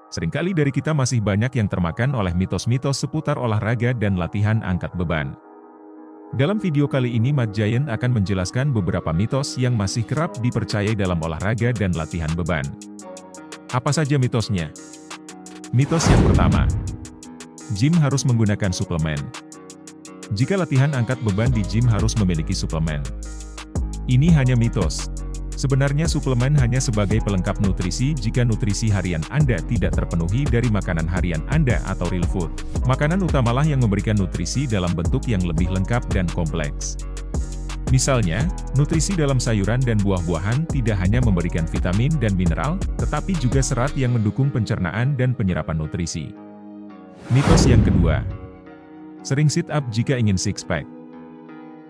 Seringkali dari kita masih banyak yang termakan oleh mitos-mitos seputar olahraga dan latihan angkat beban. Dalam video kali ini Mat Giant akan menjelaskan beberapa mitos yang masih kerap dipercayai dalam olahraga dan latihan beban. Apa saja mitosnya? Mitos yang pertama, gym harus menggunakan suplemen. Jika latihan angkat beban di gym harus memiliki suplemen. Ini hanya mitos. Sebenarnya suplemen hanya sebagai pelengkap nutrisi jika nutrisi harian Anda tidak terpenuhi dari makanan harian Anda atau real food. Makanan utamalah yang memberikan nutrisi dalam bentuk yang lebih lengkap dan kompleks. Misalnya, nutrisi dalam sayuran dan buah-buahan tidak hanya memberikan vitamin dan mineral, tetapi juga serat yang mendukung pencernaan dan penyerapan nutrisi. Mitos yang kedua, sering sit up jika ingin six pack.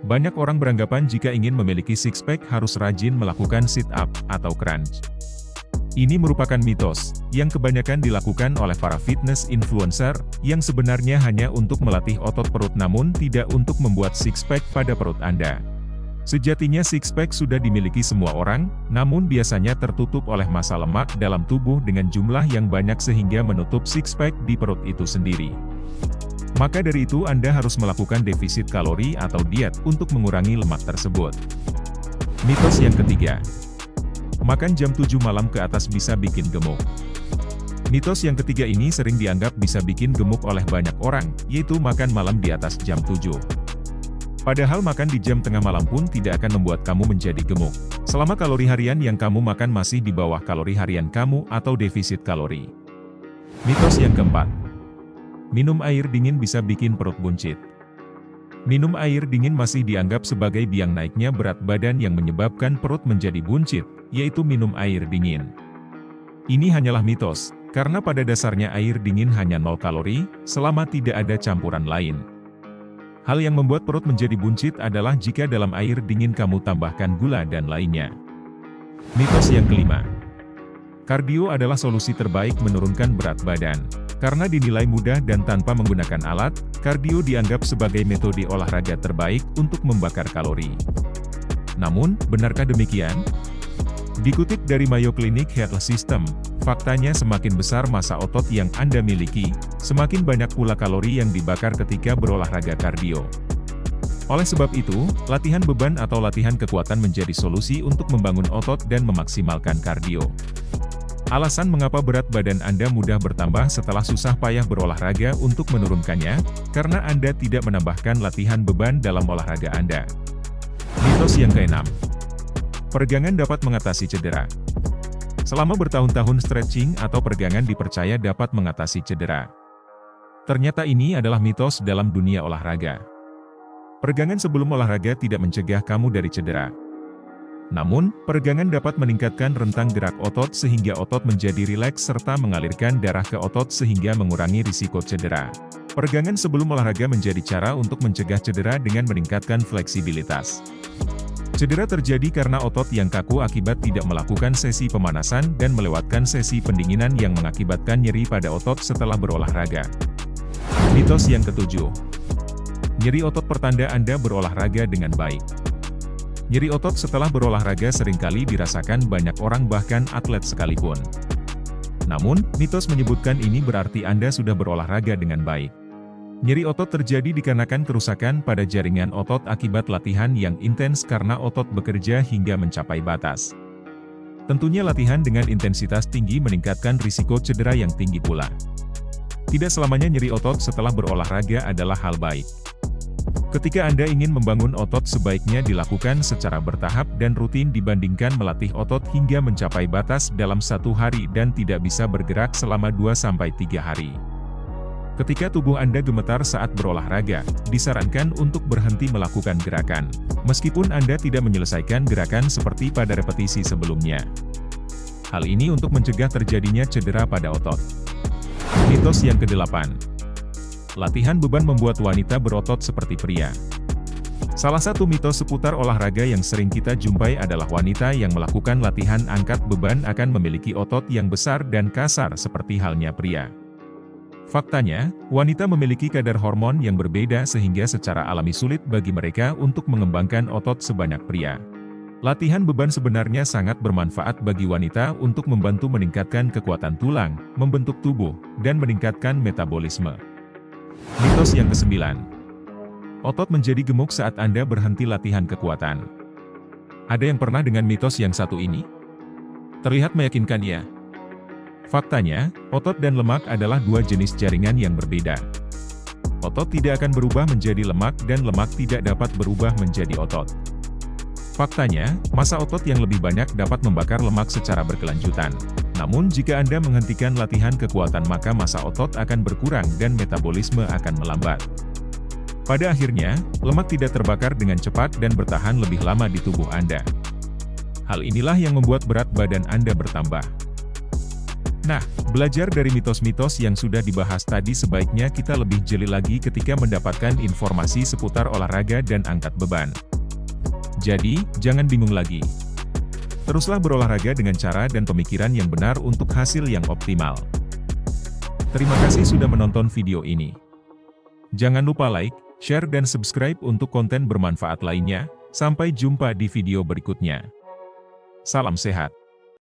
Banyak orang beranggapan jika ingin memiliki six pack harus rajin melakukan sit up atau crunch. Ini merupakan mitos yang kebanyakan dilakukan oleh para fitness influencer yang sebenarnya hanya untuk melatih otot perut namun tidak untuk membuat six pack pada perut Anda. Sejatinya six pack sudah dimiliki semua orang, namun biasanya tertutup oleh massa lemak dalam tubuh dengan jumlah yang banyak sehingga menutup six pack di perut itu sendiri. Maka dari itu Anda harus melakukan defisit kalori atau diet untuk mengurangi lemak tersebut. Mitos yang ketiga, makan jam 7 malam ke atas bisa bikin gemuk. Mitos yang ketiga ini sering dianggap bisa bikin gemuk oleh banyak orang, yaitu makan malam di atas jam 7. Padahal makan di jam tengah malam pun tidak akan membuat kamu menjadi gemuk, selama kalori harian yang kamu makan masih di bawah kalori harian kamu atau defisit kalori. Mitos yang keempat, minum air dingin bisa bikin perut buncit. Minum air dingin masih dianggap sebagai biang naiknya berat badan yang menyebabkan perut menjadi buncit, yaitu minum air dingin. Ini hanyalah mitos, karena pada dasarnya air dingin hanya 0 kalori, selama tidak ada campuran lain. Hal yang membuat perut menjadi buncit adalah jika dalam air dingin kamu tambahkan gula dan lainnya. Mitos yang kelima, kardio adalah solusi terbaik menurunkan berat badan. Karena dinilai mudah dan tanpa menggunakan alat, kardio dianggap sebagai metode olahraga terbaik untuk membakar kalori. Namun, benarkah demikian? Dikutip dari Mayo Clinic Health System, faktanya semakin besar massa otot yang Anda miliki, semakin banyak pula kalori yang dibakar ketika berolahraga kardio. Oleh sebab itu, latihan beban atau latihan kekuatan menjadi solusi untuk membangun otot dan memaksimalkan kardio. Alasan mengapa berat badan Anda mudah bertambah setelah susah payah berolahraga untuk menurunkannya, karena Anda tidak menambahkan latihan beban dalam olahraga Anda. Mitos yang keenam, peregangan dapat mengatasi cedera. Selama bertahun-tahun stretching atau peregangan dipercaya dapat mengatasi cedera. Ternyata ini adalah mitos dalam dunia olahraga. Peregangan sebelum olahraga tidak mencegah kamu dari cedera. Namun, peregangan dapat meningkatkan rentang gerak otot sehingga otot menjadi rileks serta mengalirkan darah ke otot sehingga mengurangi risiko cedera. Peregangan sebelum olahraga menjadi cara untuk mencegah cedera dengan meningkatkan fleksibilitas. Cedera terjadi karena otot yang kaku akibat tidak melakukan sesi pemanasan dan melewatkan sesi pendinginan yang mengakibatkan nyeri pada otot setelah berolahraga. Mitos yang ketujuh, nyeri otot pertanda Anda berolahraga dengan baik. Nyeri otot setelah berolahraga seringkali dirasakan banyak orang bahkan atlet sekalipun. Namun, mitos menyebutkan ini berarti Anda sudah berolahraga dengan baik. Nyeri otot terjadi dikarenakan kerusakan pada jaringan otot akibat latihan yang intens karena otot bekerja hingga mencapai batas. Tentunya latihan dengan intensitas tinggi meningkatkan risiko cedera yang tinggi pula. Tidak selamanya nyeri otot setelah berolahraga adalah hal baik. Ketika Anda ingin membangun otot sebaiknya dilakukan secara bertahap dan rutin dibandingkan melatih otot hingga mencapai batas dalam 1 hari dan tidak bisa bergerak selama 2-3 hari. Ketika tubuh Anda gemetar saat berolahraga, disarankan untuk berhenti melakukan gerakan, meskipun Anda tidak menyelesaikan gerakan seperti pada repetisi sebelumnya. Hal ini untuk mencegah terjadinya cedera pada otot. Mitos yang kedelapan, latihan beban membuat wanita berotot seperti pria. Salah satu mitos seputar olahraga yang sering kita jumpai adalah wanita yang melakukan latihan angkat beban akan memiliki otot yang besar dan kasar seperti halnya pria. Faktanya, wanita memiliki kadar hormon yang berbeda sehingga secara alami sulit bagi mereka untuk mengembangkan otot sebanyak pria. Latihan beban sebenarnya sangat bermanfaat bagi wanita untuk membantu meningkatkan kekuatan tulang, membentuk tubuh, dan meningkatkan metabolisme. Mitos yang ke-9. Otot menjadi gemuk saat Anda berhenti latihan kekuatan. Ada yang pernah dengan mitos yang satu ini? Terlihat meyakinkan ya? Faktanya, otot dan lemak adalah dua jenis jaringan yang berbeda. Otot tidak akan berubah menjadi lemak dan lemak tidak dapat berubah menjadi otot. Faktanya, massa otot yang lebih banyak dapat membakar lemak secara berkelanjutan. Namun jika Anda menghentikan latihan kekuatan maka massa otot akan berkurang dan metabolisme akan melambat. Pada akhirnya, lemak tidak terbakar dengan cepat dan bertahan lebih lama di tubuh Anda. Hal inilah yang membuat berat badan Anda bertambah. Nah, belajar dari mitos-mitos yang sudah dibahas tadi sebaiknya kita lebih jeli lagi ketika mendapatkan informasi seputar olahraga dan angkat beban. Jadi, jangan bingung lagi. Teruslah berolahraga dengan cara dan pemikiran yang benar untuk hasil yang optimal. Terima kasih sudah menonton video ini. Jangan lupa like, share dan subscribe untuk konten bermanfaat lainnya. Sampai jumpa di video berikutnya. Salam sehat.